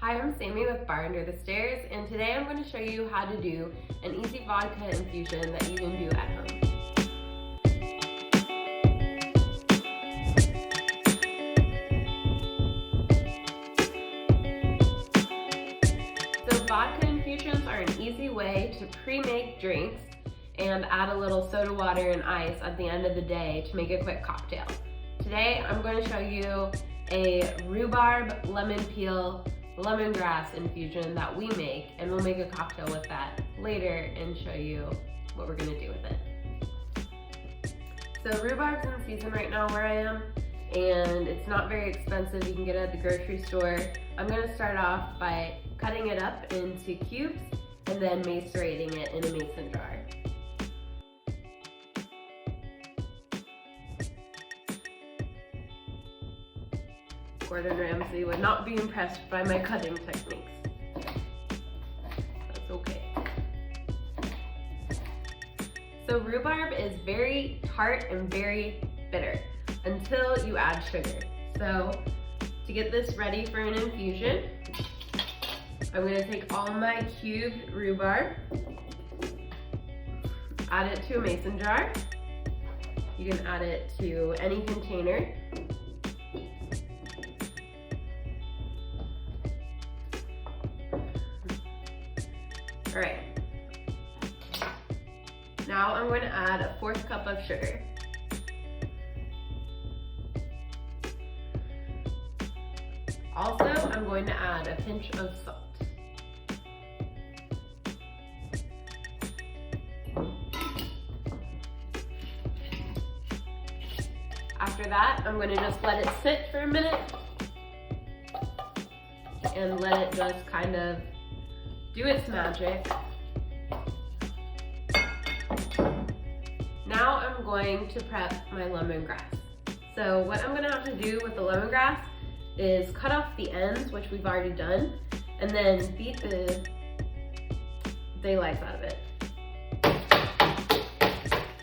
Hi, I'm Sammy with Bar Under the Stairs, and today I'm going to show you how to do an easy vodka infusion that you can do at home. So vodka infusions are an easy way to pre-make drinks and add a little soda water and ice at the end of the day to make a quick cocktail. Today I'm going to show you a rhubarb lemon peel lemongrass infusion that we make, and we'll make a cocktail with that later and show you what we're going to do with it. So rhubarb's in season right now where I am, and it's not very expensive. You can get it at the grocery store. I'm going to start off by cutting it up into cubes and then macerating it in a mason jar. Gordon Ramsay would not be impressed by my cutting techniques. That's okay. So rhubarb is very tart and very bitter until you add sugar. So to get this ready for an infusion, I'm going to take all my cubed rhubarb, add it to a mason jar. You can add it to any container. All right, now I'm going to add a 1/4 cup of sugar. Also, I'm going to add a pinch of salt. After that, I'm going to just let it sit for a minute and let it just kind of do its magic. Now I'm going to prep my lemongrass. So what I'm gonna have to do with the lemongrass is cut off the ends, which we've already done, and then beat the daylights out of it.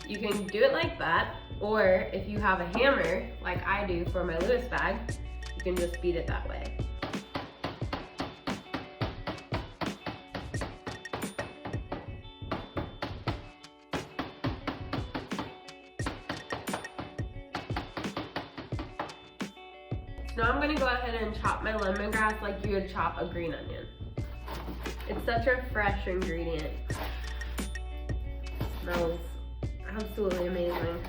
You can do it like that, or if you have a hammer, like I do for my Lewis bag, you can just beat it that way. Now I'm going to go ahead and chop my lemongrass like you would chop a green onion. It's such a fresh ingredient. It smells absolutely amazing.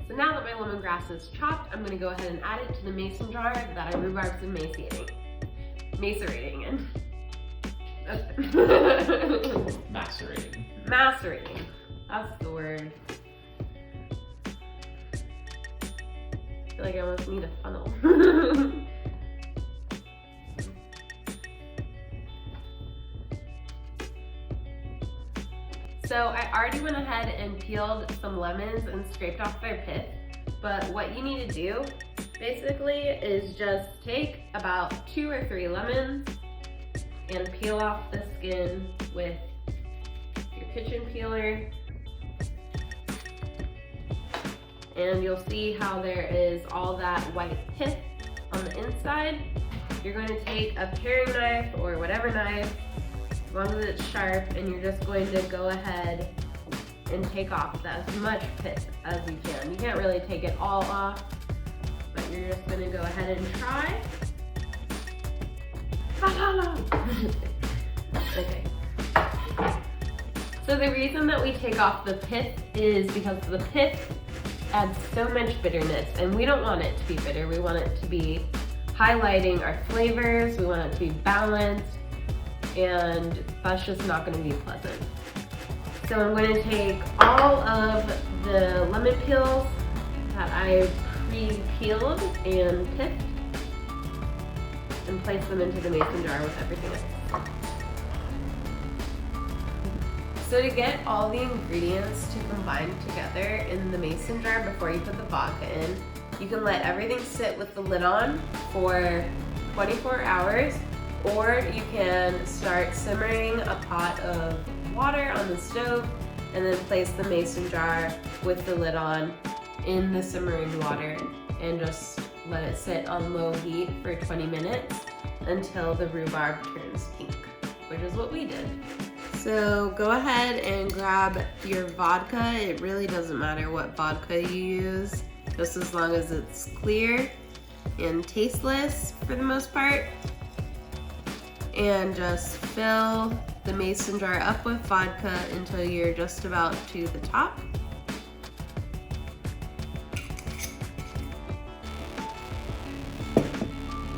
So now that my lemongrass is chopped, I'm going to go ahead and add it to the mason jar that our rhubarb's been macerating in. Macerating. Macerating. That's the word. I feel like I almost need a funnel. So I already went ahead and peeled some lemons and scraped off their pith, but what you need to do basically is just take about 2 or 3 lemons and peel off the skin with your kitchen peeler. And you'll see how there is all that white pith on the inside. You're going to take a paring knife or whatever knife, as long as it's sharp, and you're just going to go ahead and take off as much pith as you can. You can't really take it all off, but you're just going to go ahead and try. Okay. So the reason that we take off the pith is because the pith adds so much bitterness, and we don't want it to be bitter. We want it to be highlighting our flavors. We want it to be balanced, and that's just not going to be pleasant. So I'm going to take all of the lemon peels that I pre-peeled and picked and place them into the mason jar with everything else. So to get all the ingredients to combine together in the mason jar before you put the vodka in, you can let everything sit with the lid on for 24 hours, or you can start simmering a pot of water on the stove and then place the mason jar with the lid on in the simmering water and just let it sit on low heat for 20 minutes until the rhubarb turns pink, which is what we did. So go ahead and grab your vodka. It really doesn't matter what vodka you use, just as long as it's clear and tasteless for the most part. And just fill the mason jar up with vodka until you're just about to the top.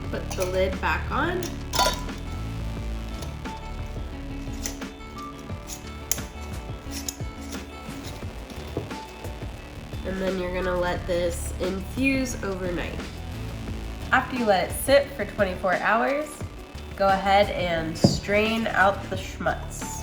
Put the lid back on. And then you're gonna let this infuse overnight. After you let it sit for 24 hours, go ahead and strain out the schmutz.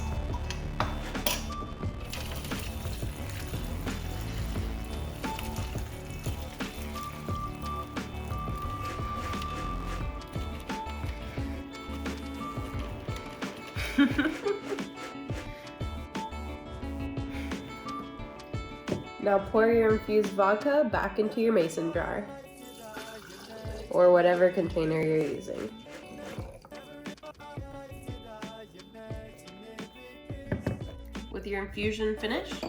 Now pour your infused vodka back into your mason jar, or whatever container you're using. With your infusion finished,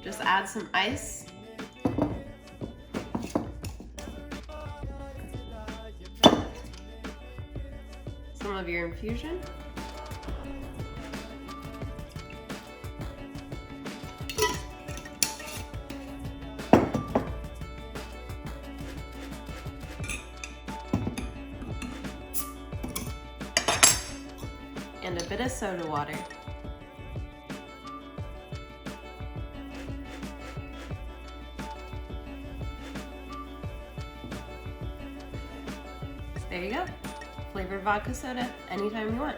just add some ice. Some of your infusion. And a bit of soda water. There you go. Flavored vodka soda anytime you want.